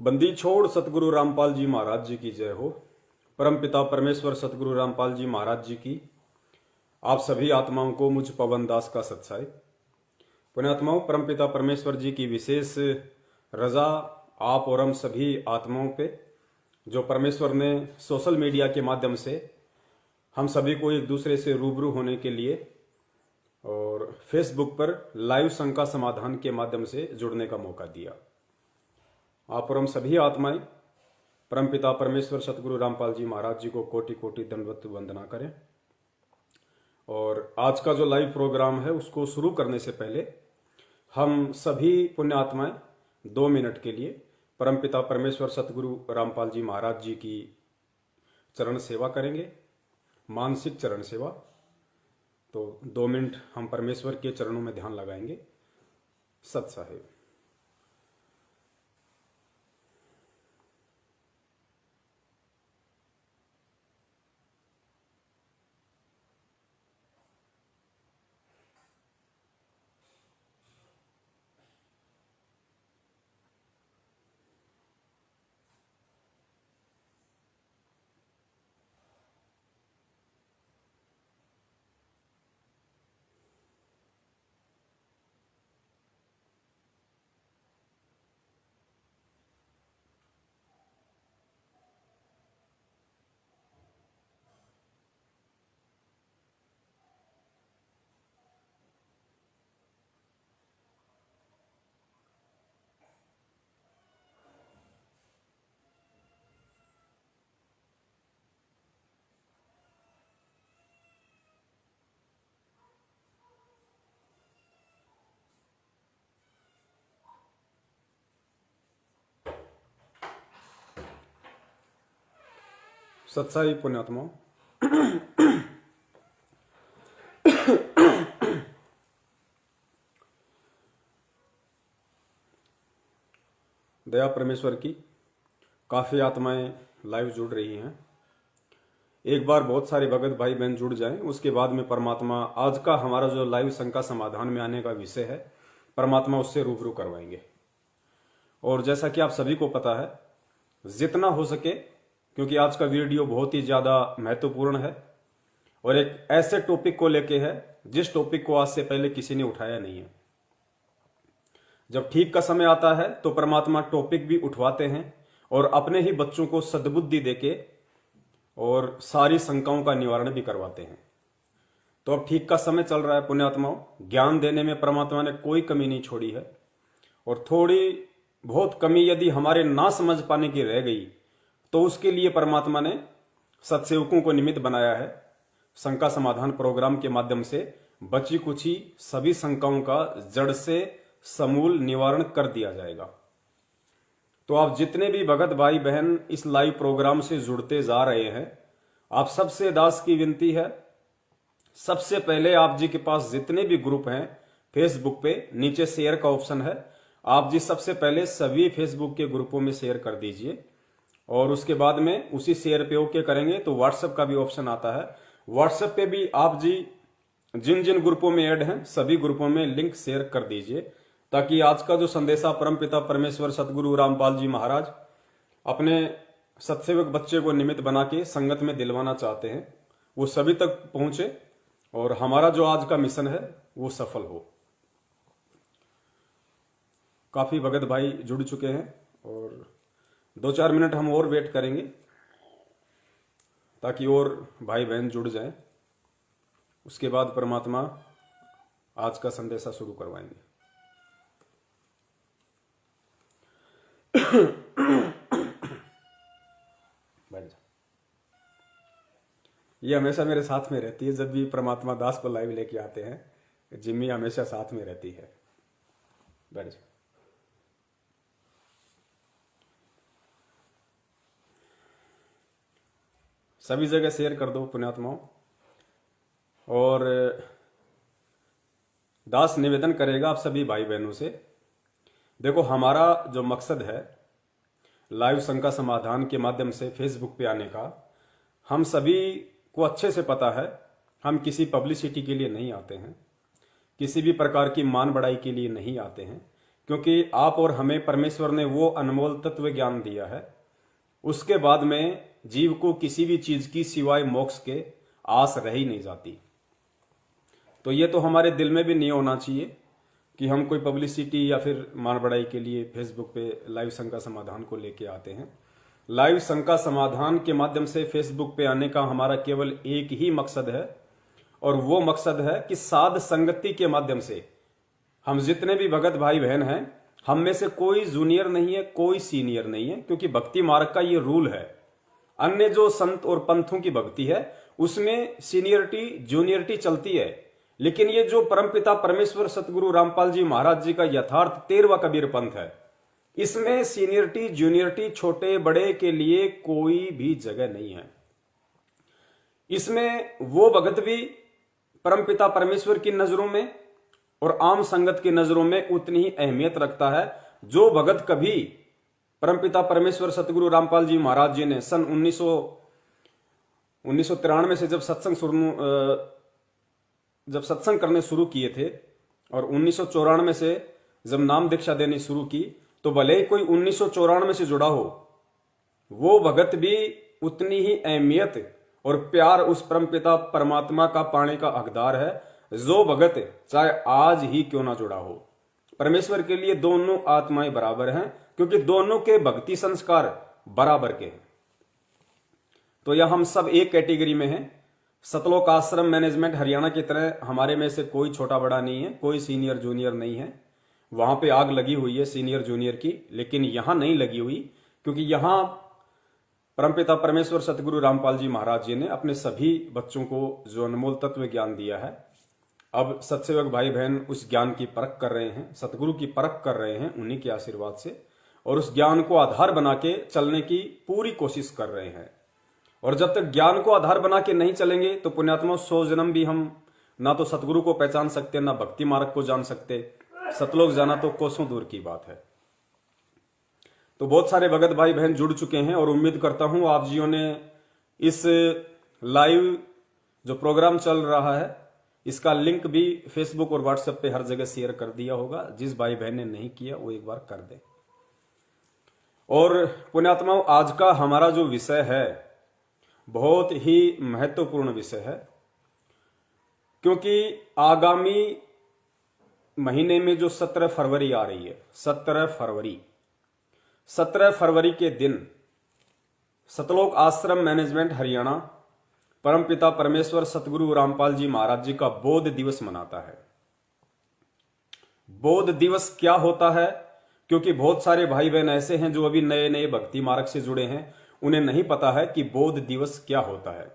बंदी छोड़ सतगुरु रामपाल जी महाराज जी की जय हो। परमपिता परमेश्वर सतगुरु रामपाल जी महाराज जी की आप सभी आत्माओं को मुझ पवन दास का सत्साई। पुण्यात्माओं, परमपिता परमेश्वर जी की विशेष रजा आप और हम सभी आत्माओं पे, जो परमेश्वर ने सोशल मीडिया के माध्यम से हम सभी को एक दूसरे से रूबरू होने के लिए और फेसबुक पर लाइव शंका समाधान के माध्यम से जुड़ने का मौका दिया। आप और हम सभी आत्माएं परमपिता परमेश्वर सतगुरु रामपाल जी महाराज जी को कोटि कोटि दंडवत वंदना करें। और आज का जो लाइव प्रोग्राम है उसको शुरू करने से पहले हम सभी पुण्य आत्माएं 2 मिनट के लिए परमपिता परमेश्वर सतगुरु रामपाल जी महाराज जी की चरण सेवा करेंगे, मानसिक चरण सेवा। तो 2 मिनट हम परमेश्वर के चरणों में ध्यान लगाएंगे। सत साहेब। सत्साई पुण्यात्माओं, दया परमेश्वर की काफी आत्माएं लाइव जुड़ रही हैं। एक बार बहुत सारे भगत भाई बहन जुड़ जाएं, उसके बाद में परमात्मा आज का हमारा जो लाइव शंका समाधान में आने का विषय है, परमात्मा उससे रूबरू करवाएंगे। और जैसा कि आप सभी को पता है, जितना हो सके, क्योंकि आज का वीडियो बहुत ही ज्यादा महत्वपूर्ण है और एक ऐसे टॉपिक को लेके है जिस टॉपिक को आज से पहले किसी ने उठाया नहीं है। जब ठीक का समय आता है तो परमात्मा टॉपिक भी उठवाते हैं और अपने ही बच्चों को सद्बुद्धि देके और सारी शंकाओं का निवारण भी करवाते हैं। तो अब ठीक का समय चल रहा है पुण्यात्माओं। ज्ञान देने में परमात्मा ने कोई कमी नहीं छोड़ी है और थोड़ी बहुत कमी यदि हमारे ना समझ पाने की रह गई तो उसके लिए परमात्मा ने सत्सेवकों को निमित्त बनाया है। शंका समाधान प्रोग्राम के माध्यम से बची कुची सभी शंकाओं का जड़ से समूल निवारण कर दिया जाएगा। तो आप जितने भी भगत भाई बहन इस लाइव प्रोग्राम से जुड़ते जा रहे हैं, आप सबसे दास की विनती है, सबसे पहले आप जी के पास जितने भी ग्रुप हैं फेसबुक पे, नीचे शेयर का ऑप्शन है, आप जी सबसे पहले सभी फेसबुक के ग्रुपों में शेयर कर दीजिए। और उसके बाद में उसी शेयर पे ओके करेंगे तो व्हाट्सएप का भी ऑप्शन आता है। व्हाट्सएप पे भी आप जी जिन जिन ग्रुपों में ऐड हैं सभी ग्रुपों में लिंक शेयर कर दीजिए, ताकि आज का जो संदेशा परमपिता परमेश्वर सतगुरु रामपाल जी महाराज अपने सत्सेवक बच्चे को निमित्त बना के संगत में दिलवाना चाहते हैं वो सभी तक पहुंचे और हमारा जो आज का मिशन है वो सफल हो। काफी भगत भाई जुड़ चुके हैं और 2-4 मिनट हम और वेट करेंगे ताकि और भाई बहन जुड़ जाएं। उसके बाद परमात्मा आज का संदेशा शुरू करवाएंगे। बैठ जा। ये हमेशा मेरे साथ में रहती है। जब भी परमात्मा दास को लाइव लेके आते हैं, जिम्मी हमेशा साथ में रहती है। बैठ जा। सभी जगह शेयर कर दो पुण्यात्माओं। और दास निवेदन करेगा आप सभी भाई बहनों से, देखो हमारा जो मकसद है लाइव शंका समाधान के माध्यम से फेसबुक पे आने का, हम सभी को अच्छे से पता है। हम किसी पब्लिसिटी के लिए नहीं आते हैं, किसी भी प्रकार की मान बढ़ाई के लिए नहीं आते हैं, क्योंकि आप और हमें परमेश्वर ने वो अनमोल तत्व ज्ञान दिया है, उसके बाद में जीव को किसी भी चीज की सिवाय मोक्ष के आस रह ही नहीं जाती। तो ये तो हमारे दिल में भी नहीं होना चाहिए कि हम कोई पब्लिसिटी या फिर मान बढ़ाई के लिए फेसबुक पे लाइव शंका समाधान को लेके आते हैं। लाइव शंका समाधान के माध्यम से फेसबुक पे आने का हमारा केवल एक ही मकसद है, और वो मकसद है कि साध संगति के माध्यम से हम जितने भी भगत भाई बहन हैं, हम में से कोई जूनियर नहीं है, कोई सीनियर नहीं है, क्योंकि भक्ति मार्ग का ये रूल है। अन्य जो संत और पंथों की भक्ति है उसमें सीनियरिटी जूनियरिटी चलती है, लेकिन ये जो परमपिता परमेश्वर सतगुरु रामपाल जी महाराज जी का यथार्थ 13वां कबीर पंथ है, इसमें सीनियरिटी जूनियरिटी छोटे बड़े के लिए कोई भी जगह नहीं है। इसमें वो भगत भी परमपिता परमेश्वर की नजरों में और आम संगत की नजरों में उतनी ही अहमियत रखता है। जो भगत कभी परमपिता परमेश्वर सतगुरु रामपाल जी महाराज जी ने सन 1993 से जब सत्संग करने शुरू किए थे और 1994 से जब नाम दीक्षा देनी शुरू की, तो भले ही कोई 1994 से जुड़ा हो, वो भगत भी उतनी ही अहमियत और प्यार उस परमपिता परमात्मा का पाने का हकदार है जो भगत चाहे आज ही क्यों ना जुड़ा हो। परमेश्वर के लिए दोनों आत्माएं बराबर हैं, क्योंकि दोनों के भक्ति संस्कार बराबर के हैं। तो यह हम सब एक कैटेगरी में हैं। सतलोक आश्रम मैनेजमेंट हरियाणा की तरह हमारे में से कोई छोटा बड़ा नहीं है, कोई सीनियर जूनियर नहीं है। वहां पे आग लगी हुई है सीनियर जूनियर की, लेकिन यहां नहीं लगी हुई, क्योंकि यहां परमपिता परमेश्वर सतगुरु रामपाल जी महाराज जी ने अपने सभी बच्चों को जो अनमोल तत्व ज्ञान दिया है, अब सत्सेवक भाई बहन उस ज्ञान की परख कर रहे हैं, सतगुरु की परख कर रहे हैं उन्हीं के आशीर्वाद से, और उस ज्ञान को आधार बना के चलने की पूरी कोशिश कर रहे हैं। और जब तक ज्ञान को आधार बना के नहीं चलेंगे तो पुण्यात्मा 100 जन्म भी हम ना तो सतगुरु को पहचान सकते, ना भक्ति मार्ग को जान सकते। सतलोक जाना तो कोसों दूर की बात है। तो बहुत सारे भगत भाई बहन जुड़ चुके हैं और उम्मीद करता हूं आप जियों ने इस लाइव जो प्रोग्राम चल रहा है इसका लिंक भी फेसबुक और व्हाट्सएप पे हर जगह शेयर कर दिया होगा। जिस भाई बहन ने नहीं किया वो एक बार कर दे। और पुण्यात्माओं, आज का हमारा जो विषय है बहुत ही महत्वपूर्ण विषय है, क्योंकि आगामी महीने में जो 17 फरवरी आ रही है, 17 फरवरी के दिन सतलोक आश्रम मैनेजमेंट हरियाणा परमपिता परमेश्वर सतगुरु रामपाल जी महाराज जी का बोध दिवस मनाता है। बोध दिवस क्या होता है? क्योंकि बहुत सारे भाई बहन ऐसे हैं जो अभी नए नए भक्ति मार्ग से जुड़े हैं, उन्हें नहीं पता है कि बोध दिवस क्या होता है।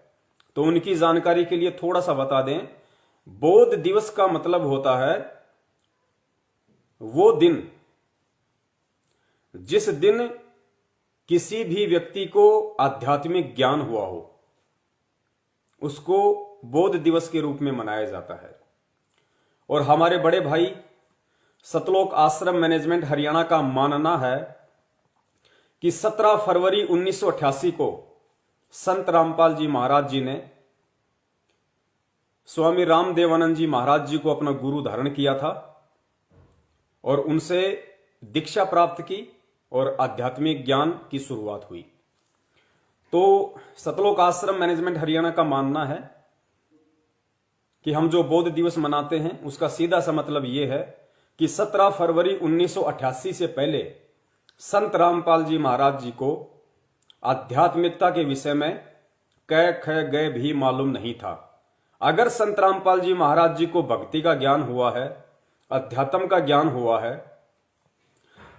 तो उनकी जानकारी के लिए थोड़ा सा बता दें। बोध दिवस का मतलब होता है वो दिन जिस दिन किसी भी व्यक्ति को आध्यात्मिक ज्ञान हुआ हो, उसको बोध दिवस के रूप में मनाया जाता है। और हमारे बड़े भाई सतलोक आश्रम मैनेजमेंट हरियाणा का मानना है कि 17 फरवरी 1988 को संत रामपाल जी महाराज जी ने स्वामी रामदेवानंद जी महाराज जी को अपना गुरु धारण किया था और उनसे दीक्षा प्राप्त की और आध्यात्मिक ज्ञान की शुरुआत हुई। तो सतलोक आश्रम मैनेजमेंट हरियाणा का मानना है कि हम जो बोध दिवस मनाते हैं उसका सीधा सा मतलब यह है कि 17 फरवरी 1988 से पहले संत रामपाल जी महाराज जी को आध्यात्मिकता के विषय में क ख ग भी मालूम नहीं था। अगर संत रामपाल जी महाराज जी को भक्ति का ज्ञान हुआ है, अध्यात्म का ज्ञान हुआ है,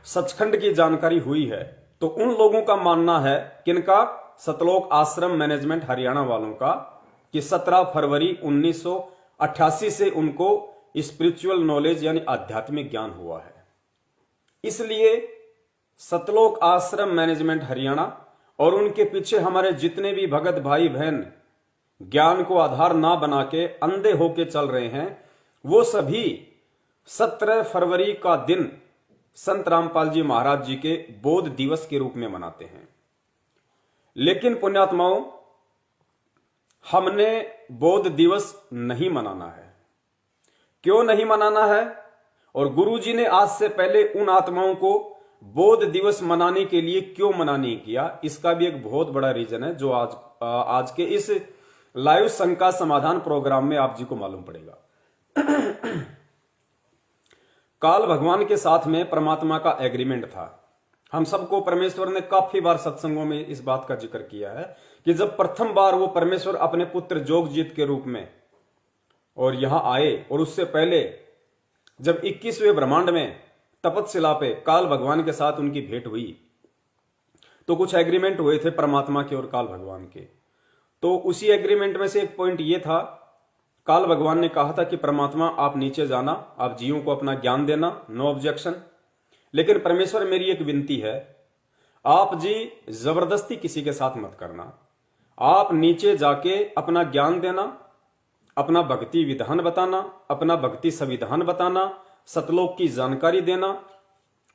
सचखंड की जानकारी हुई है, तो उन लोगों का मानना है, किनका? सतलोक आश्रम मैनेजमेंट हरियाणा वालों का, कि 17 फरवरी 1988 से उनको स्पिरिचुअल नॉलेज यानी आध्यात्मिक ज्ञान हुआ है। इसलिए सतलोक आश्रम मैनेजमेंट हरियाणा और उनके पीछे हमारे जितने भी भगत भाई बहन ज्ञान को आधार ना बना के अंधे होके चल रहे हैं, वो सभी 17 फरवरी का दिन संत रामपाल जी महाराज जी के बोध दिवस के रूप में मनाते हैं। लेकिन पुण्यात्माओं, हमने बोध दिवस नहीं मनाना है। क्यों नहीं मनाना है और गुरुजी ने आज से पहले उन आत्माओं को बोध दिवस मनाने के लिए क्यों मना नहीं किया, इसका भी एक बहुत बड़ा रीजन है जो आज के इस लाइव शंका समाधान प्रोग्राम में आप जी को मालूम पड़ेगा। काल भगवान के साथ में परमात्मा का एग्रीमेंट था। हम सबको परमेश्वर ने काफी बार सत्संगों में इस बात का जिक्र किया है कि जब प्रथम बार वो परमेश्वर अपने पुत्र जोगजीत के रूप में और यहां आए, और उससे पहले जब 21वें ब्रह्मांड में तपतशिला पे काल भगवान के साथ उनकी भेंट हुई, तो कुछ एग्रीमेंट हुए थे परमात्मा के और काल भगवान के। तो उसी एग्रीमेंट में से एक पॉइंट ये था, काल भगवान ने कहा था कि परमात्मा आप नीचे जाना, आप जीवों को अपना ज्ञान देना, नो ऑब्जेक्शन, लेकिन परमेश्वर मेरी एक विनती है, आप जी जबरदस्ती किसी के साथ मत करना, आप नीचे जाके अपना ज्ञान देना, अपना भक्ति विधान बताना, अपना भक्ति संविधान बताना, सतलोक की जानकारी देना,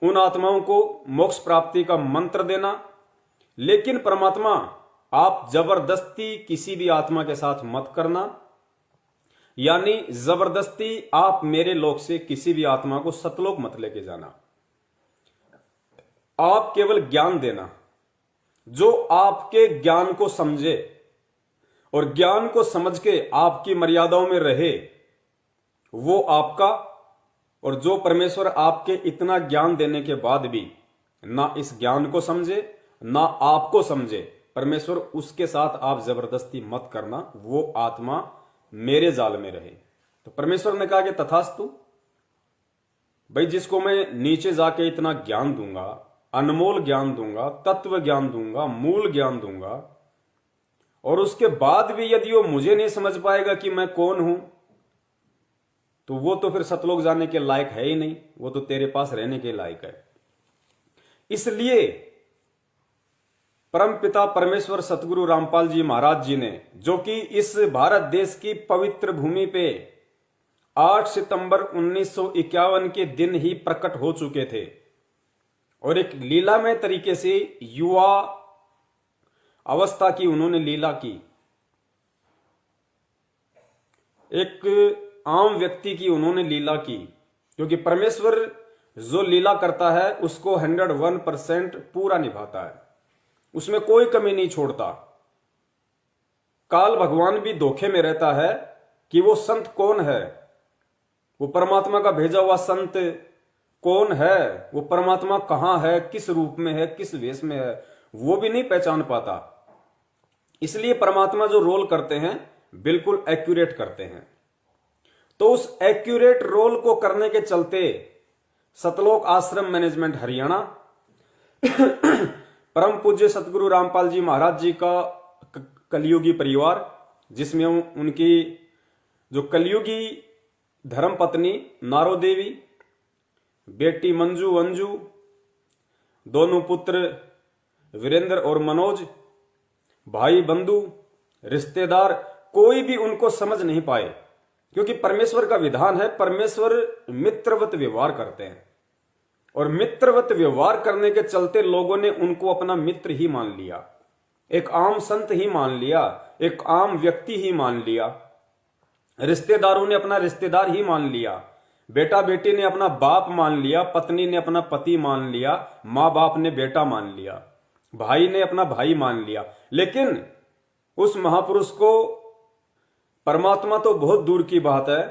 उन आत्माओं को मोक्ष प्राप्ति का मंत्र देना, लेकिन परमात्मा आप जबरदस्ती किसी भी आत्मा के साथ मत करना, यानी जबरदस्ती आप मेरे लोक से किसी भी आत्मा को सतलोक मत लेके जाना। आप केवल ज्ञान देना, जो आपके ज्ञान को समझे और ज्ञान को समझ के आपकी मर्यादाओं में रहे वो आपका, और जो परमेश्वर आपके इतना ज्ञान देने के बाद भी ना इस ज्ञान को समझे ना आपको समझे, परमेश्वर उसके साथ आप जबरदस्ती मत करना, वो आत्मा मेरे जाल में रहे। तो परमेश्वर ने कहा कि तथास्तु भाई, जिसको मैं नीचे जाके इतना ज्ञान दूंगा, अनमोल ज्ञान दूंगा, तत्व ज्ञान दूंगा, मूल ज्ञान दूंगा, और उसके बाद भी यदि वो मुझे नहीं समझ पाएगा कि मैं कौन हूं, तो वो तो फिर सतलोक जाने के लायक है ही नहीं, वो तो तेरे पास रहने के लायक है। इसलिए परम पिता परमेश्वर सतगुरु रामपाल जी महाराज जी ने, जो कि इस भारत देश की पवित्र भूमि पे 8 सितंबर 1951 के दिन ही प्रकट हो चुके थे, और एक लीलामय तरीके से युवा अवस्था की उन्होंने लीला की, एक आम व्यक्ति की उन्होंने लीला की, क्योंकि परमेश्वर जो लीला करता है उसको 101% पूरा निभाता है, उसमें कोई कमी नहीं छोड़ता। काल भगवान भी धोखे में रहता है कि वो संत कौन है, वो परमात्मा का भेजा हुआ संत कौन है, वो परमात्मा कहां है, किस रूप में है, किस वेश में है, वो भी नहीं पहचान पाता। इसलिए परमात्मा जो रोल करते हैं बिल्कुल एक्यूरेट करते हैं। तो उस एक्यूरेट रोल को करने के चलते सतलोक आश्रम मैनेजमेंट हरियाणा, परम पूज्य सतगुरु रामपाल जी महाराज जी का कलयुगी परिवार, जिसमें उनकी जो कलयुगी धर्म पत्नी नारो देवी, बेटी मंजू अंजू, दोनों पुत्र वीरेंद्र और मनोज, भाई बंधु रिश्तेदार, कोई भी उनको समझ नहीं पाए, क्योंकि परमेश्वर का विधान है, परमेश्वर मित्रवत व्यवहार करते हैं, और मित्रवत व्यवहार करने के चलते लोगों ने उनको अपना मित्र ही मान लिया, एक आम संत ही मान लिया, एक आम व्यक्ति ही मान लिया, रिश्तेदारों ने अपना रिश्तेदार ही मान लिया, बेटा बेटी ने अपना बाप मान लिया, पत्नी ने अपना पति मान लिया, माँ बाप ने बेटा मान लिया, भाई ने अपना भाई मान लिया। लेकिन उस महापुरुष को परमात्मा तो बहुत दूर की बात है,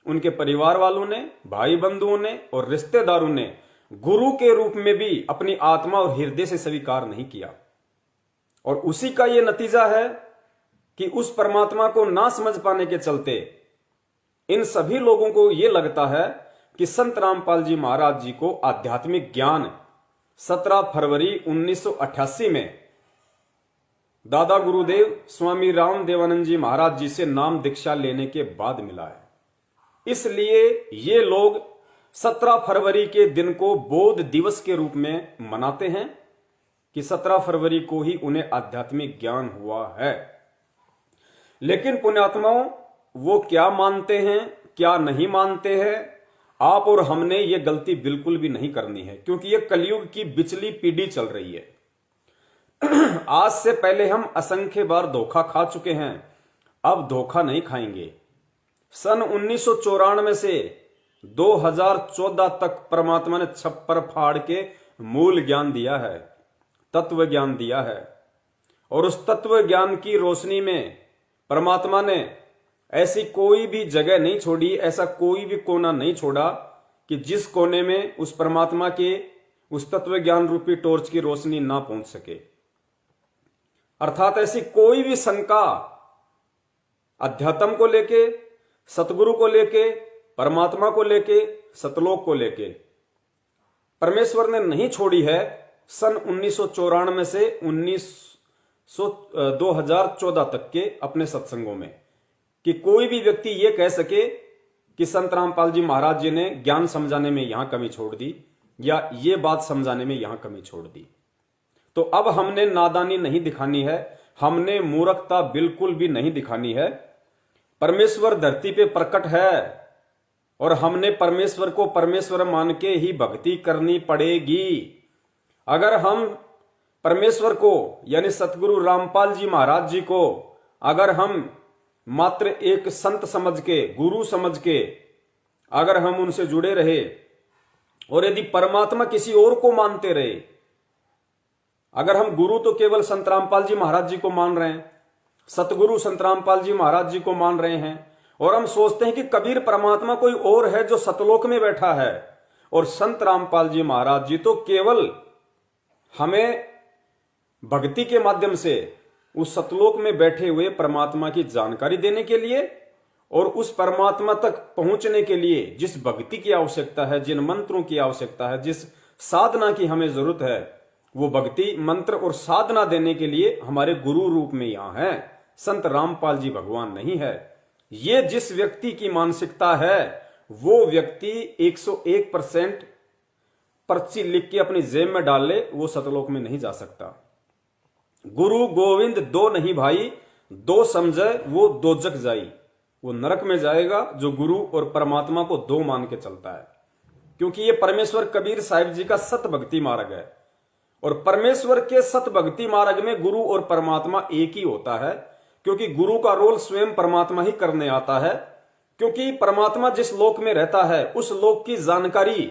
उनके परिवार वालों ने, भाई बंधुओं ने और रिश्तेदारों ने गुरु के रूप में भी अपनी आत्मा और हृदय से स्वीकार नहीं किया, और उसी का यह नतीजा है कि उस परमात्मा को ना समझ पाने के चलते इन सभी लोगों को यह लगता है कि संत रामपाल जी महाराज जी को आध्यात्मिक ज्ञान 17 फरवरी 1988 में दादा गुरुदेव स्वामी राम देवानंद जी महाराज जी से नाम दीक्षा लेने के बाद मिला है। इसलिए ये लोग 17 फरवरी के दिन को बोध दिवस के रूप में मनाते हैं कि 17 फरवरी को ही उन्हें आध्यात्मिक ज्ञान हुआ है। लेकिन पुण्यात्माओं, वो क्या मानते हैं क्या नहीं मानते हैं, आप और हमने ये गलती बिल्कुल भी नहीं करनी है, क्योंकि ये कलयुग की बिचली पीढ़ी चल रही है। आज से पहले हम असंख्य बार धोखा खा चुके हैं, अब धोखा नहीं खाएंगे। सन 1994 से 2014 तक परमात्मा ने छप्पर फाड़ के मूल ज्ञान दिया है, तत्व ज्ञान दिया है। और उस तत्व ज्ञान की रोशनी में परमात्मा ने ऐसी कोई भी जगह नहीं छोड़ी, ऐसा कोई भी कोना नहीं छोड़ा कि जिस कोने में उस परमात्मा के उस तत्व ज्ञान रूपी टॉर्च की रोशनी ना पहुंच सके। अर्थात ऐसी कोई भी शंका अध्यात्म को लेके, सतगुरु को लेके, परमात्मा को लेके, सतलोक को लेके परमेश्वर ने नहीं छोड़ी है। सन 1994 से 2014 तक के अपने सत्संगों में कि कोई भी व्यक्ति यह कह सके कि संत रामपाल जी महाराज जी ने ज्ञान समझाने में यहां कमी छोड़ दी या ये बात समझाने में यहां कमी छोड़ दी। तो अब हमने नादानी नहीं दिखानी है, हमने मूर्खता बिल्कुल भी नहीं दिखानी है। परमेश्वर धरती पे प्रकट है और हमने परमेश्वर को परमेश्वर मान के ही भक्ति करनी पड़ेगी। अगर हम परमेश्वर को यानी सतगुरु रामपाल जी महाराज जी को अगर हम मात्र एक संत समझ के, गुरु समझ के अगर हम उनसे जुड़े रहे और यदि परमात्मा किसी और को मानते रहे, अगर हम गुरु तो केवल संत रामपाल जी महाराज जी को मान रहे हैं, सतगुरु संत रामपाल जी महाराज जी को मान रहे हैं और हम सोचते हैं कि कबीर परमात्मा कोई और है जो सतलोक में बैठा है और संत रामपाल जी महाराज जी तो केवल हमें भक्ति के माध्यम से उस सतलोक में बैठे हुए परमात्मा की जानकारी देने के लिए और उस परमात्मा तक पहुंचने के लिए जिस भक्ति की आवश्यकता है, जिन मंत्रों की आवश्यकता है, जिस साधना की हमें जरूरत है, वो भक्ति मंत्र और साधना देने के लिए हमारे गुरु रूप में यहां है, संत रामपाल जी भगवान नहीं है। ये जिस व्यक्ति की मानसिकता है वो व्यक्ति 101% पर्ची लिख के अपनी जेब में डाल ले, वो सतलोक में नहीं जा सकता। गुरु गोविंद दो नहीं भाई, दो समझे वो दोजक जाई। वो नरक में जाएगा जो गुरु और परमात्मा को दो मान के चलता है, क्योंकि ये परमेश्वर कबीर साहिब जी का सत भक्ति मार्ग है और परमेश्वर के सत भक्ति मार्ग में गुरु और परमात्मा एक ही होता है, क्योंकि गुरु का रोल स्वयं परमात्मा ही करने आता है। क्योंकि परमात्मा जिस लोक में रहता है उस लोक की जानकारी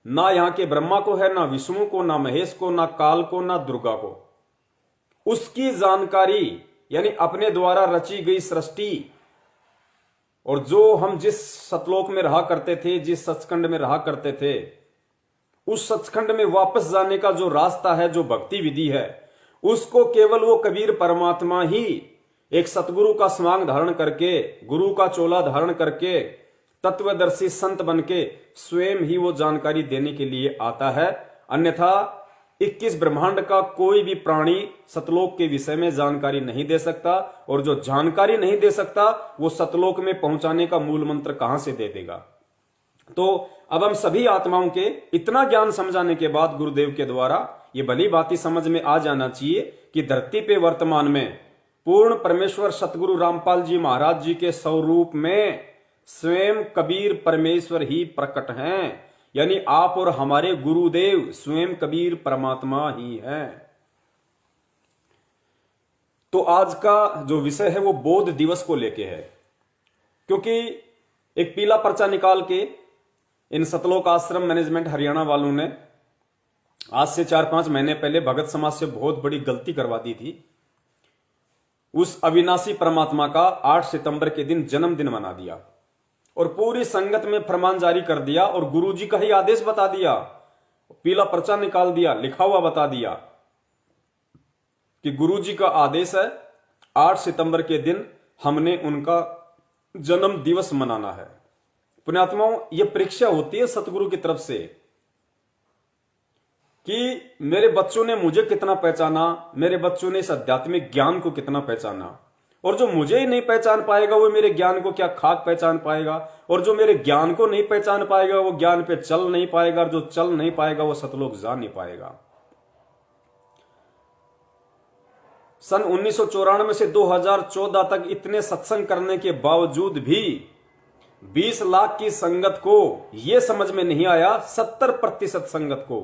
ना यहां के ब्रह्मा को है, ना विष्णु को, ना महेश को, ना काल को, ना दुर्गा को। उसकी जानकारी यानी अपने द्वारा रची गई सृष्टि और जो हम जिस सतलोक में रहा करते थे, जिस सचखंड में रहा करते थे, उस सचखंड में वापस जाने का जो रास्ता है, जो भक्ति विधि है, उसको केवल वो कबीर परमात्मा ही एक सतगुरु का स्वांग धारण करके, गुरु का चोला धारण करके, तत्वदर्शी संत बन के स्वयं ही वो जानकारी देने के लिए आता है। अन्यथा 21 ब्रह्मांड का कोई भी प्राणी सतलोक के विषय में जानकारी नहीं दे सकता और जो जानकारी नहीं दे सकता वो सतलोक में पहुंचाने का मूल मंत्र कहां से दे देगा। तो अब हम सभी आत्माओं के इतना ज्ञान समझाने के बाद गुरुदेव के द्वारा ये भली बात समझ में आ जाना चाहिए कि धरती पे वर्तमान में पूर्ण परमेश्वर सतगुरु रामपाल जी महाराज जी के स्वरूप में स्वयं कबीर परमेश्वर ही प्रकट हैं, यानी आप और हमारे गुरुदेव स्वयं कबीर परमात्मा ही हैं। तो आज का जो विषय है वो बोध दिवस को लेके है, क्योंकि एक पीला पर्चा निकाल के इन सतलोक आश्रम मैनेजमेंट हरियाणा वालों ने आज से 4-5 महीने पहले भगत समाज से बहुत बड़ी गलती करवा दी थी। उस अविनाशी परमात्मा का 8 सितंबर के दिन जन्मदिन मना दिया और पूरी संगत में फरमान जारी कर दिया और गुरुजी का ही आदेश बता दिया, पीला पर्चा निकाल दिया, लिखा हुआ बता दिया कि गुरुजी का आदेश है 8 सितंबर के दिन हमने उनका जन्म दिवस मनाना है। पुण्यात्माओं, यह परीक्षा होती है सतगुरु की तरफ से कि मेरे बच्चों ने मुझे कितना पहचाना, मेरे बच्चों ने इस आध्यात्मिक ज्ञान को कितना पहचाना, और जो मुझे ही नहीं पहचान पाएगा वो मेरे ज्ञान को क्या खाक पहचान पाएगा, और जो मेरे ज्ञान को नहीं पहचान पाएगा वो ज्ञान पे चल नहीं पाएगा, और जो चल नहीं पाएगा वो सतलोक जा नहीं पाएगा। सन 1994 से 2014 तक इतने सत्संग करने के बावजूद भी 20 लाख की संगत को यह समझ में नहीं आया, 70% संगत को,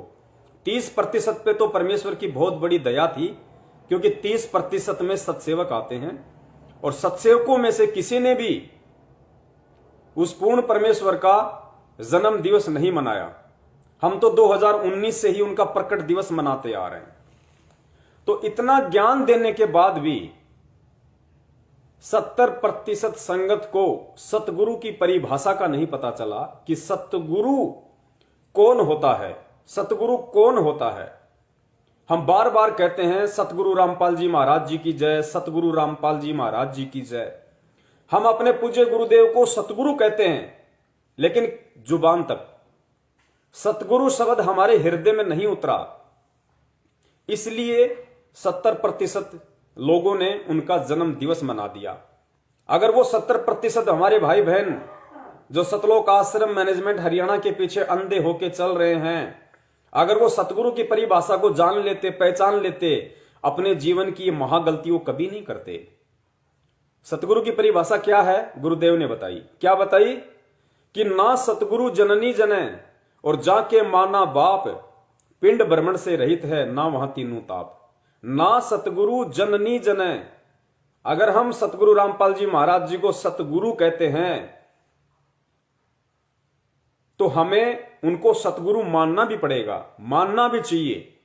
30% पे तो परमेश्वर की बहुत बड़ी दया थी, क्योंकि 30% में सत्सेवक आते हैं और सत्सेवकों में से किसी ने भी उस पूर्ण परमेश्वर का जन्म दिवस नहीं मनाया। हम तो 2019 से ही उनका प्रकट दिवस मनाते आ रहे हैं। तो इतना ज्ञान देने के बाद भी 70% संगत को सतगुरु की परिभाषा का नहीं पता चला कि सतगुरु कौन होता है, सतगुरु कौन होता है। हम बार बार कहते हैं सतगुरु रामपाल जी महाराज जी की जय, सतगुरु रामपाल जी महाराज जी की जय। हम अपने पूज्य गुरुदेव को सतगुरु कहते हैं, लेकिन जुबान तक सतगुरु शब्द हमारे हृदय में नहीं उतरा। इसलिए 70% लोगों ने उनका जन्म दिवस मना दिया। अगर वो 70% हमारे भाई बहन जो सतलोक आश्रम मैनेजमेंट हरियाणा के पीछे अंधे होके चल रहे हैं, अगर वो सतगुरु की परिभाषा को जान लेते, पहचान लेते, अपने जीवन की ये महागलती वो कभी नहीं करते। सतगुरु की परिभाषा क्या है? गुरुदेव ने बताई। क्या बताई? कि ना सतगुरु जननी जने और जाके माना बाप, पिंड भ्रमण से रहित है ना वहां तीनों ताप। ना सतगुरु जननी जने। अगर हम सतगुरु रामपाल जी महाराज जी को सतगुरु कहते हैं तो हमें उनको सतगुरु मानना भी पड़ेगा, मानना भी चाहिए।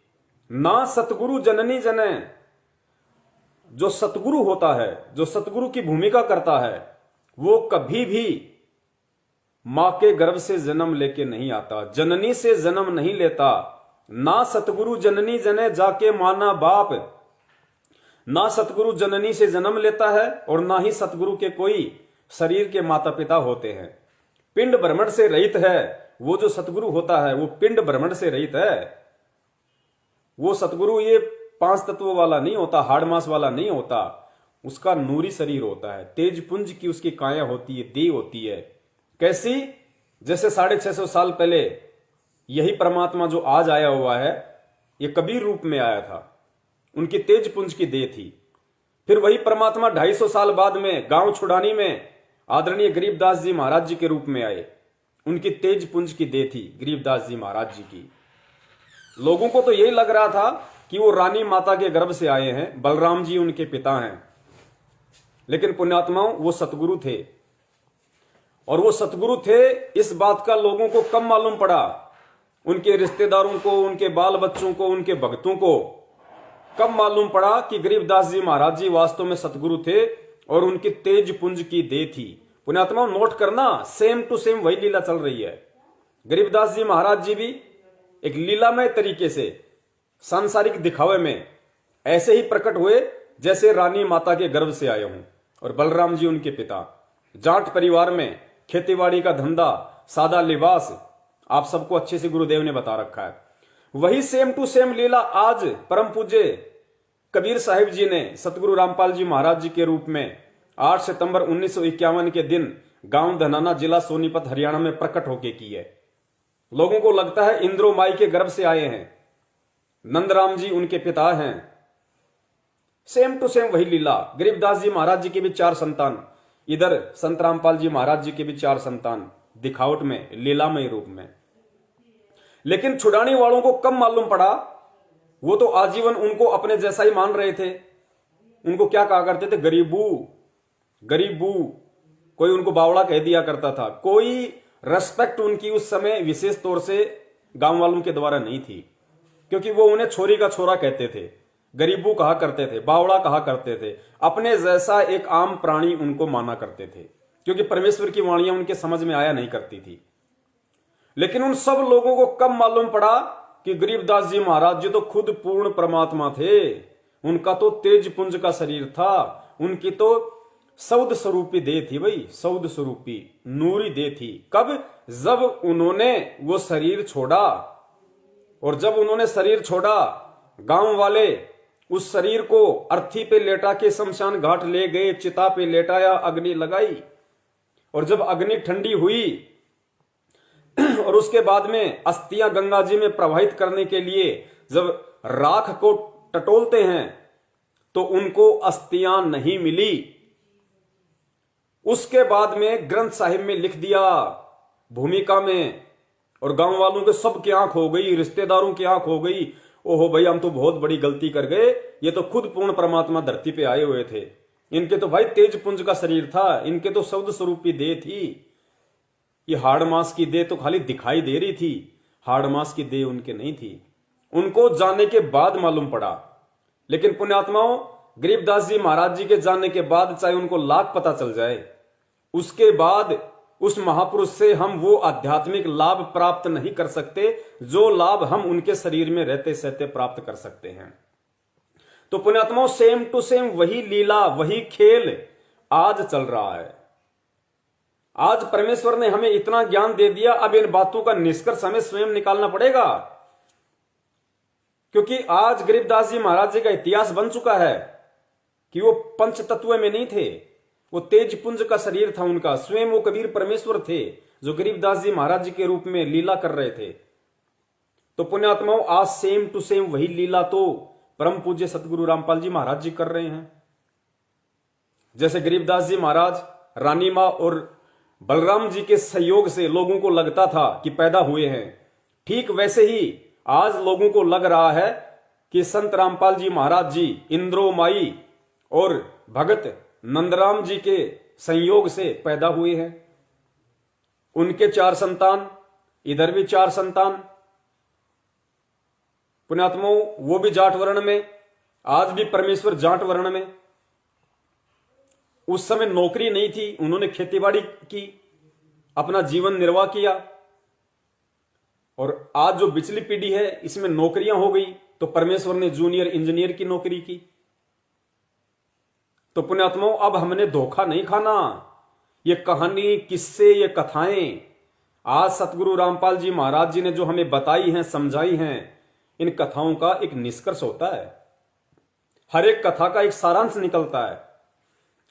ना सतगुरु जननी जने, जो सतगुरु होता है, जो सतगुरु की भूमिका करता है, वो कभी भी मां के गर्भ से जन्म लेके नहीं आता, जननी से जन्म नहीं लेता। ना सतगुरु जननी जने जाके माना बाप, ना सतगुरु जननी से जन्म लेता है और ना ही सतगुरु के कोई शरीर के माता पिता होते हैं। पिंड भ्रमण से रहित है। वो जो सतगुरु होता है वो पिंड भ्रमण से रहित है। वो सतगुरु ये 5 तत्वों वाला नहीं होता, हाड़ मांस वाला नहीं होता। उसका नूरी शरीर होता है, तेज पुंज की उसकी काया होती है, देह होती है। कैसी? जैसे 650 साल पहले यही परमात्मा जो आज आया हुआ है, ये कबीर रूप में आया था, उनकी तेज पुंज की देह थी। फिर वही परमात्मा 250 साल बाद में गांव छुड़ानी में आदरणीय गरीबदास जी महाराज जी के रूप में आए, उनकी तेज पुंज की देह थी गरीबदास जी महाराज जी की। लोगों को तो यही लग रहा था कि वो रानी माता के गर्भ से आए हैं, बलराम जी उनके पिता हैं, लेकिन पुण्यात्माओं वो सतगुरु थे। और वो सतगुरु थे इस बात का लोगों को कम मालूम पड़ा, उनके रिश्तेदारों को, उनके बाल बच्चों को, उनके भक्तों को कम मालूम पड़ा कि गरीबदास जी महाराज जी वास्तव में सतगुरु थे और उनकी तेज पुंज की देह थी। पुण्यात्मा नोट करना, सेम टू सेम वही लीला चल रही है। गरीबदास जी महाराज जी भी एक लीलामय तरीके से सांसारिक दिखावे में ऐसे ही प्रकट हुए जैसे रानी माता के गर्भ से आए हों। और बलराम जी उनके पिता, जाट परिवार में, खेतीबाड़ी का धंधा, सादा लिबास, आप सबको अच्छे से गुरुदेव ने बता रखा है। वही सेम टू सेम लीला आज परम पूज्य कबीर साहिब जी ने सतगुरु रामपाल जी महाराज जी के रूप में 8 सितंबर 1951 के दिन गांव धनाना, जिला सोनीपत, हरियाणा में प्रकट होके की है। लोगों को लगता है इंद्रो माई के गर्भ से आए हैं, नंदराम जी उनके पिता हैं। सेम टू सेम वही लीला। गरीबदास जी महाराज जी के भी 4 संतान, इधर संत रामपाल जी महाराज जी के भी 4 संतान, दिखावट में, लीलामय रूप में। लेकिन छुड़ाने वालों को कम मालूम पड़ा, वो तो आजीवन उनको अपने जैसा ही मान रहे थे। उनको क्या कहा करते थे? गरीबू, गरीबू। कोई उनको बावड़ा कह दिया करता था। कोई रेस्पेक्ट उनकी उस समय विशेष तौर से गांव वालों के द्वारा नहीं थी, क्योंकि वो उन्हें छोरी का छोरा कहते थे, गरीबू कहा करते थे, बावड़ा कहा करते थे। अपने जैसा एक आम प्राणी उनको माना करते थे, क्योंकि परमेश्वर की वाणियां उनके समझ में आया नहीं करती थी। लेकिन उन सब लोगों को कब मालूम पड़ा कि गरीबदास जी महाराज जी तो खुद पूर्ण परमात्मा थे। उनका तो तेज पुंज का शरीर था, उनकी तो सौद स्वरूपी देह थी, भाई सौद स्वरूपी नूरी देह थी। कब? जब उन्होंने वो शरीर छोड़ा। और जब उन्होंने शरीर छोड़ा, गांव वाले उस शरीर को अर्थी पे लेटा के शमशान घाट ले गए, चिता पे लेटाया, अग्नि लगाई। और जब अग्नि ठंडी हुई और उसके बाद में अस्थियां गंगा जी में प्रवाहित करने के लिए जब राख को टटोलते हैं तो उनको अस्थियां नहीं मिली। उसके बाद में ग्रंथ साहिब में लिख दिया भूमिका में, और गांव वालों के सबकी आंख हो गई, रिश्तेदारों की आंख हो गई। ओहो भाई, हम तो बहुत बड़ी गलती कर गए, ये तो खुद पूर्ण परमात्मा धरती पे आए हुए थे। इनके तो भाई तेज पुंज का शरीर था, इनके तो शब्द स्वरूपी देह थी। ये हाड़ मास की देह तो खाली दिखाई दे रही थी, हाड़ मास की देह उनके नहीं थी। उनको जाने के बाद मालूम पड़ा। लेकिन पुण्यात्माओं, गरीबदास जी महाराज जी के जाने के बाद चाहे उनको लाख पता चल जाए, उसके बाद उस महापुरुष से हम वो आध्यात्मिक लाभ प्राप्त नहीं कर सकते जो लाभ हम उनके शरीर में रहते सहते प्राप्त कर सकते हैं। तो पुण्यात्माओं, सेम टू सेम वही लीला, वही खेल आज चल रहा है। आज परमेश्वर ने हमें इतना ज्ञान दे दिया, अब इन बातों का निष्कर्ष हमें स्वयं निकालना पड़ेगा। क्योंकि आज गरीबदास जी महाराज जी का इतिहास बन चुका है कि वो पंच तत्व में नहीं थे, वो तेज पुंज का शरीर था उनका। स्वयं वो कबीर परमेश्वर थे जो गरीबदास जी महाराज जी के रूप में लीला कर रहे थे। तो पुण्यात्माओं, आज सेम टू सेम वही लीला तो परम पूज्य सतगुरु रामपाल जी महाराज जी कर रहे हैं। जैसे गरीबदास जी महाराज रानी मां और बलराम जी के सहयोग से लोगों को लगता था कि पैदा हुए हैं, ठीक वैसे ही आज लोगों को लग रहा है कि संत रामपाल जी महाराज जी इंद्रो माई और भगत नंदराम जी के संयोग से पैदा हुए हैं। उनके 4 संतान, इधर भी 4 संतान। पुण्यात्माओं, वो भी जाट वर्ण में, आज भी परमेश्वर जाट वर्ण में। उस समय नौकरी नहीं थी, उन्होंने खेतीबाड़ी की, अपना जीवन निर्वाह किया। और आज जो पिछली पीढ़ी है इसमें नौकरियां हो गई, तो परमेश्वर ने जूनियर इंजीनियर की नौकरी की। तो पुण्यात्माओं, अब हमने धोखा नहीं खाना। ये कहानी, किस्से, ये कथाएं आज सतगुरु रामपाल जी महाराज जी ने जो हमें बताई हैं, समझाई हैं, इन कथाओं का एक निष्कर्ष होता है। हर एक कथा का एक सारांश निकलता है।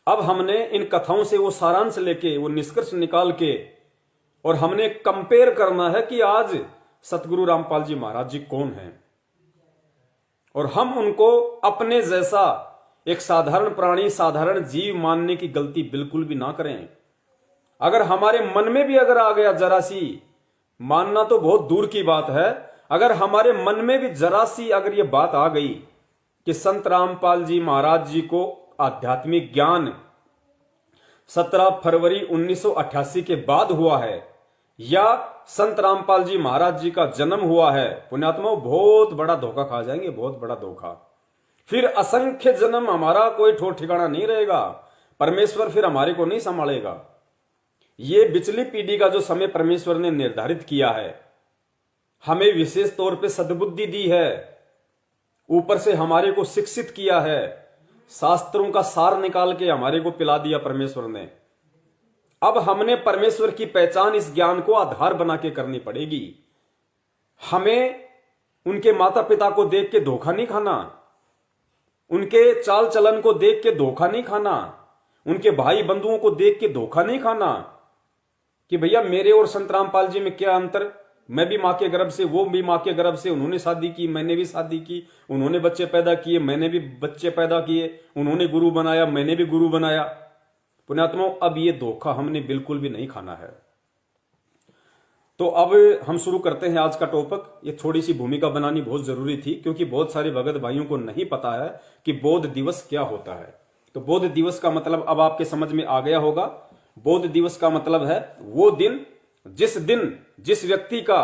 अब हमने इन कथाओं से वो सारांश लेके, वो निष्कर्ष निकाल के, और हमने कंपेयर करना है कि आज सतगुरु रामपाल जी महाराज जी कौन हैं, और हम उनको अपने जैसा एक साधारण प्राणी, साधारण जीव मानने की गलती बिल्कुल भी ना करें। अगर हमारे मन में भी अगर आ गया जरा सी, मानना तो बहुत दूर की बात है, अगर हमारे मन में भी जरा सी अगर ये बात आ गई कि संत रामपाल जी महाराज जी को आध्यात्मिक ज्ञान 17 फरवरी 1988 के बाद हुआ है, या संत रामपाल जी महाराज जी का जन्म हुआ है, पुण्यात्माओं, बहुत बड़ा धोखा खा जाएंगे, बहुत बड़ा धोखा। फिर असंख्य जन्म हमारा कोई ठोर ठिकाना नहीं रहेगा, परमेश्वर फिर हमारे को नहीं संभालेगा। ये पिछली पीढ़ी का जो समय परमेश्वर ने निर्धारित किया है, हमें विशेष तौर पे सद्बुद्धि दी है, ऊपर से हमारे को शिक्षित किया है, शास्त्रों का सार निकाल के हमारे को पिला दिया परमेश्वर ने। अब हमने परमेश्वर की पहचान इस ज्ञान को आधार बना के करनी पड़ेगी। हमें उनके माता पिता को देख के धोखा नहीं खाना, उनके चाल चलन को देख के धोखा नहीं खाना, उनके भाई बंधुओं को देख के धोखा नहीं खाना कि भैया मेरे और संत रामपाल जी में क्या अंतर, मैं भी मां के गर्भ से, वो भी मां के गर्भ से, उन्होंने शादी की, मैंने भी शादी की, उन्होंने बच्चे पैदा किए, मैंने भी बच्चे पैदा किए, उन्होंने गुरु बनाया, मैंने भी गुरु बनाया। पुण्यात्माओं, अब ये धोखा हमने बिल्कुल भी नहीं खाना है। तो अब हम शुरू करते हैं आज का टॉपिक। ये थोड़ी सी भूमिका बनानी बहुत जरूरी थी, क्योंकि बहुत सारे भगत भाइयों को नहीं पता है कि बौद्ध दिवस क्या होता है। तो बौद्ध दिवस का मतलब अब आपके समझ में आ गया होगा। बौद्ध दिवस का मतलब है वो दिन जिस व्यक्ति का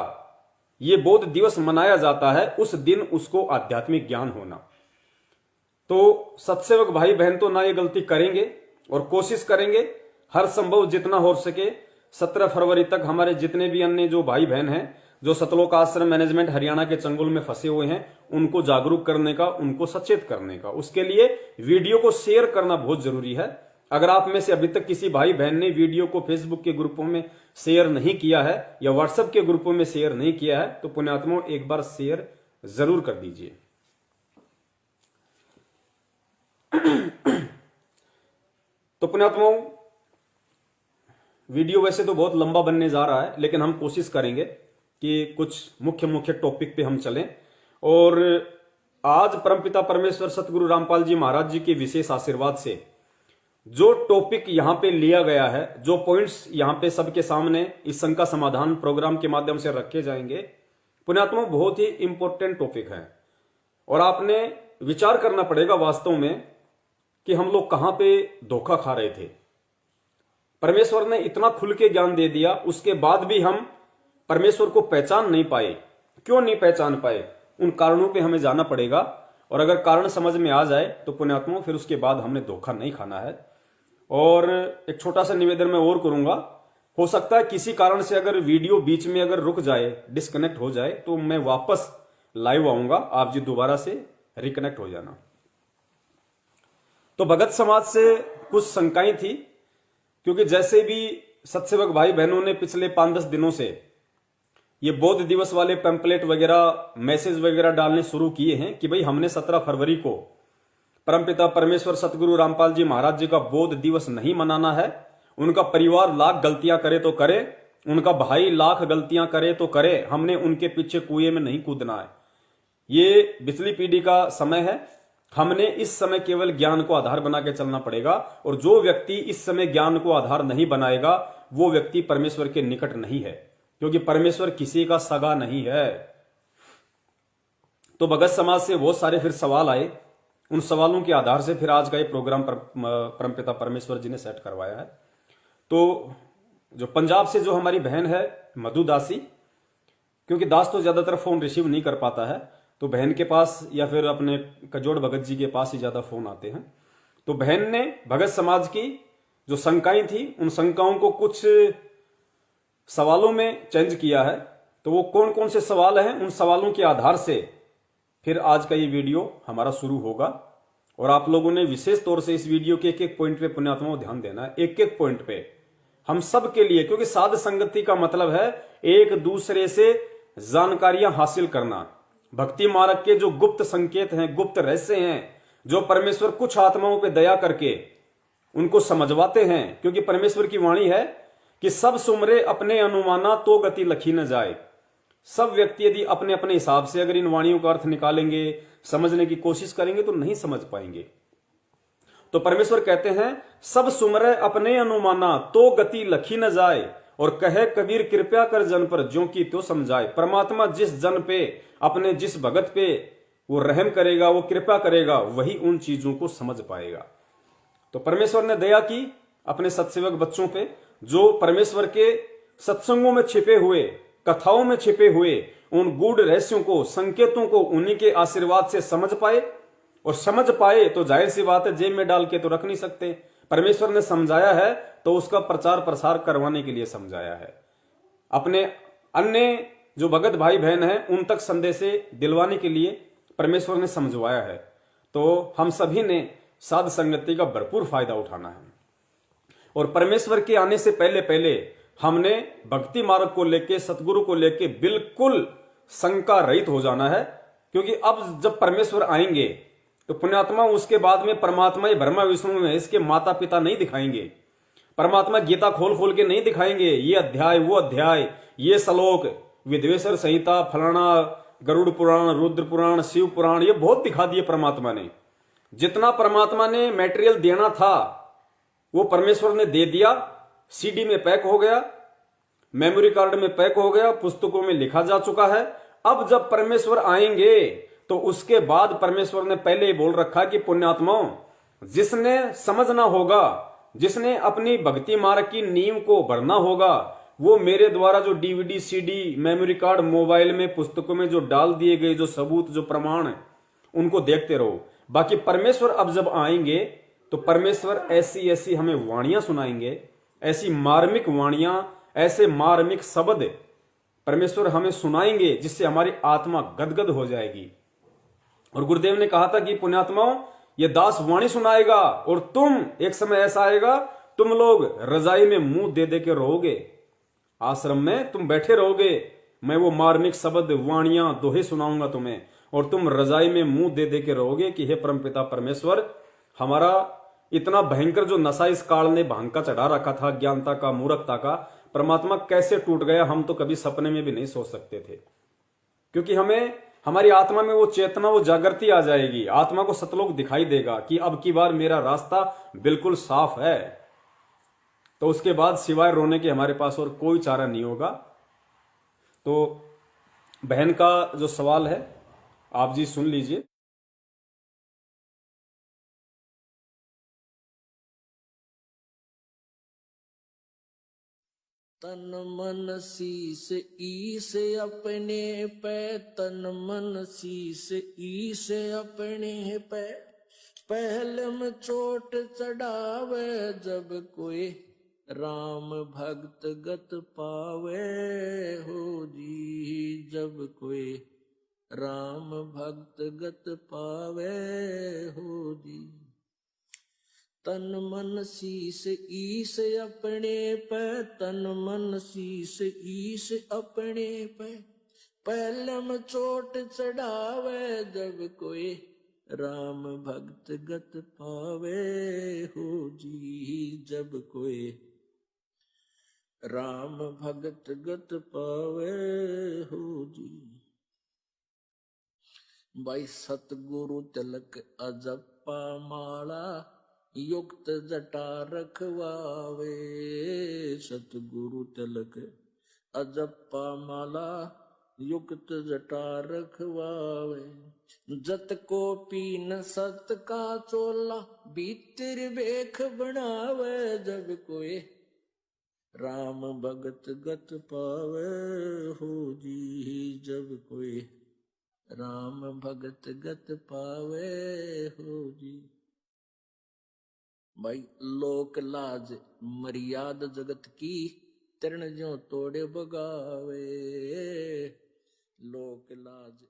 ये बौद्ध दिवस मनाया जाता है, उस दिन उसको आध्यात्मिक ज्ञान होना। तो सत्सेवक भाई बहन तो ना ये गलती करेंगे, और कोशिश करेंगे हर संभव जितना हो सके 17 फरवरी तक हमारे जितने भी अन्य जो भाई बहन हैं जो सतलोक आश्रम मैनेजमेंट हरियाणा के चंगुल में फंसे हुए हैं, उनको जागरूक करने का, उनको सचेत करने का। उसके लिए वीडियो को शेयर करना बहुत जरूरी है। अगर आप में से अभी तक किसी भाई बहन ने वीडियो को फेसबुक के ग्रुपों में शेयर नहीं किया है या व्हाट्सएप के ग्रुपों में शेयर नहीं किया है, तो पुण्यात्माओं एक बार शेयर जरूर कर दीजिए। तो पुण्यात्माओं, वीडियो वैसे तो बहुत लंबा बनने जा रहा है, लेकिन हम कोशिश करेंगे कि कुछ मुख्य टॉपिक पे हम चलें। और आज परमपिता परमेश्वर सतगुरु रामपाल जी महाराज जी के विशेष आशीर्वाद से जो टॉपिक यहां पे लिया गया है, जो पॉइंट्स यहां पे सबके सामने इस शंका समाधान प्रोग्राम के माध्यम से रखे जाएंगे, पुण्यात्मा बहुत ही इंपॉर्टेंट टॉपिक है। और आपने विचार करना पड़ेगा वास्तव में कि हम लोग कहां पे धोखा खा रहे थे। परमेश्वर ने इतना खुल के ज्ञान दे दिया, उसके बाद भी हम परमेश्वर को पहचान नहीं पाए। क्यों नहीं पहचान पाए? उन कारणों पे हमें जाना पड़ेगा, और अगर कारण समझ में आ जाए तो पुण्यात्माओं फिर उसके बाद हमने धोखा नहीं खाना है। और एक छोटा सा निवेदन मैं और करूंगा, हो सकता है किसी कारण से अगर वीडियो बीच में अगर रुक जाए, डिस्कनेक्ट हो जाए, तो मैं वापस लाइव आऊंगा, आप जी दोबारा से रिकनेक्ट हो जाना। तो भगत समाज से कुछ शंकाएं थी, क्योंकि जैसे भी सत्सेवक भाई बहनों ने पिछले 5-10 दिनों से ये बौद्ध दिवस वाले पैम्पलेट वगैरह, मैसेज वगैरह डालने शुरू किए हैं कि भाई हमने 17 फरवरी को परमपिता परमेश्वर सतगुरु रामपाल जी महाराज जी का बौद्ध दिवस नहीं मनाना है। उनका परिवार लाख गलतियां करे तो करे, उनका भाई लाख गलतियां करे तो करे, हमने उनके पीछे कुएं में नहीं कूदना है। ये पिछली पीढ़ी का समय है, हमने इस समय केवल ज्ञान को आधार बना के चलना पड़ेगा। और जो व्यक्ति इस समय ज्ञान को आधार नहीं बनाएगा वो व्यक्ति परमेश्वर के निकट नहीं है, क्योंकि परमेश्वर किसी का सगा नहीं है। तो भगत समाज से बहुत सारे फिर सवाल आए, उन सवालों के आधार से फिर आज का ये प्रोग्राम परमपिता परमेश्वर जी ने सेट करवाया है। तो जो पंजाब से जो हमारी बहन है मधु दासी, क्योंकि दास तो ज्यादातर फोन रिसीव नहीं कर पाता है, तो बहन के पास या फिर अपने कजोड़ भगत जी के पास ही ज्यादा फोन आते हैं। तो बहन ने भगत समाज की जो शंकाएं थी, उन शंकाओं को कुछ सवालों में चेंज किया है। तो वो कौन कौन से सवाल हैं, उन सवालों के आधार से फिर आज का ये वीडियो हमारा शुरू होगा। और आप लोगों ने विशेष तौर से इस वीडियो के एक एक पॉइंट पे पुण्यात्माओं ध्यान देना है, एक एक पॉइंट पे हम सब के लिए, क्योंकि साध संगति का मतलब है एक दूसरे से जानकारियां हासिल करना। भक्ति मार्ग के जो गुप्त संकेत हैं, गुप्त रहस्य हैं, जो परमेश्वर कुछ आत्माओं पे दया करके उनको समझवाते हैं, क्योंकि परमेश्वर की वाणी है कि सब सुमरे अपने अनुमाना तो गति लखी न जाए। सब व्यक्ति यदि अपने अपने हिसाब से अगर इन वाणियों का अर्थ निकालेंगे, समझने की कोशिश करेंगे, तो नहीं समझ पाएंगे। तो परमेश्वर कहते हैं सब सुमरे अपने अनुमाना तो गति लखी न जाए, और कहे कबीर कृपया कर जन पर ज्यों की तो समझाए। परमात्मा जिस जन पे, अपने जिस भगत पे वो रहम करेगा, वो कृपा करेगा, वही उन चीजों को समझ पाएगा। तो परमेश्वर ने दया की अपने सत्सेवक बच्चों पे, जो परमेश्वर के सत्संगों में छिपे हुए, कथाओं में छिपे हुए उन गूढ़ रहस्यों को, संकेतों को उन्हीं के आशीर्वाद से समझ पाए। और समझ पाए तो जाहिर सी बात है जेब में डाल के तो रख नहीं सकते। परमेश्वर ने समझाया है तो उसका प्रचार प्रसार करवाने के लिए समझाया है। अपने अन्य जो भगत भाई बहन हैं उन तक संदेश दिलवाने के लिए परमेश्वर ने समझवाया है। तो हम सभी ने साध संगति का भरपूर फायदा उठाना है। और परमेश्वर के आने से पहले पहले हमने भक्ति मार्ग को लेके, सतगुरु को लेके बिल्कुल शंका रहित हो जाना है। क्योंकि अब जब परमेश्वर आएंगे तो पुण्यात्मा उसके बाद में परमात्मा ब्रह्मा विष्णु में इसके माता पिता नहीं दिखाएंगे। परमात्मा गीता खोल खोल के नहीं दिखाएंगे, ये अध्याय वो अध्याय, ये श्लोक, विद्वेश्वर संहिता, फलाना, गरुड़ पुराण, रुद्र पुराण, शिव पुराण, ये बहुत दिखा दिए परमात्मा ने। जितना परमात्मा ने मटेरियल देना था वो परमेश्वर ने दे दिया। सीडी में पैक हो गया, मेमोरी कार्ड में पैक हो गया, पुस्तकों में लिखा जा चुका है। अब जब परमेश्वर आएंगे तो उसके बाद परमेश्वर ने पहले ही बोल रखा कि पुण्यात्माओं, जिसने समझना होगा, जिसने अपनी भक्ति मार्ग की नींव को भरना होगा, वो मेरे द्वारा जो DVD, CD, memory card, mobile में, पुस्तकों में जो डाल दिए गए जो सबूत, जो प्रमाण है, उनको देखते रहो। बाकी परमेश्वर अब जब आएंगे तो परमेश्वर ऐसी ऐसी हमें वाणियां सुनाएंगे, ऐसी मार्मिक वाणियां, ऐसे मार्मिक शब्द परमेश्वर हमें सुनाएंगे जिससे हमारी आत्मा गदगद हो जाएगी। और गुरुदेव ने कहा था कि पुण्यात्माओं, ये दास वाणी सुनाएगा और तुम, एक समय ऐसा आएगा तुम लोग रजाई में मुंह दे दे के रहोगे, आश्रम में तुम बैठे रहोगे, मैं वो मार्मिक शब्द, वाणियां, दोहे सुनाऊंगा तुम्हें, और तुम रजाई में मुंह दे दे के रहोगे कि हे परमपिता परमेश्वर, हमारा इतना भयंकर जो नशा इस काल ने भांग का चढ़ा रखा था, ज्ञानता का, मूर्खता का, परमात्मा कैसे टूट गया, हम तो कभी सपने में भी नहीं सोच सकते थे। क्योंकि हमें, हमारी आत्मा में वो चेतना, वो जागृति आ जाएगी, आत्मा को सतलोक दिखाई देगा कि अब की बार मेरा रास्ता बिल्कुल साफ है। तो उसके बाद सिवाय रोने के हमारे पास और कोई चारा नहीं होगा। तो बहन का जो सवाल है आप जी सुन लीजिए। तन मन शीस ईस अपने पे, तन मन शीस ईस अपने पे, पहले में चोट चढ़ावे जब कोई राम भक्त गत पावे हो जी, जब कोई राम भक्त गत पावे हो जी। तन मन शीस ईस अपने पे, तन मन शीस ईस अपने पे, पहले में चोट चढ़ावे जब कोई राम भक्त गत पावे हो जी, जब कोई राम भक्त गत पावे हो जी। भाई सतगुरु तिलक अजप्पा माला, युक्त जटा रखवावे, सतगुरु तिलक अजप्पा माला, युक्त जटा रखवावे। जत को पीन सत का चोला, भीतर बेख बनावे जब कोई राम भगत गत पावे हो जी, जब कोई राम भगत गत पावे हो जी। भाई लोक लाज मर्याद जगत की, तरण ज्यों तोड़े बगावे, लोक लाज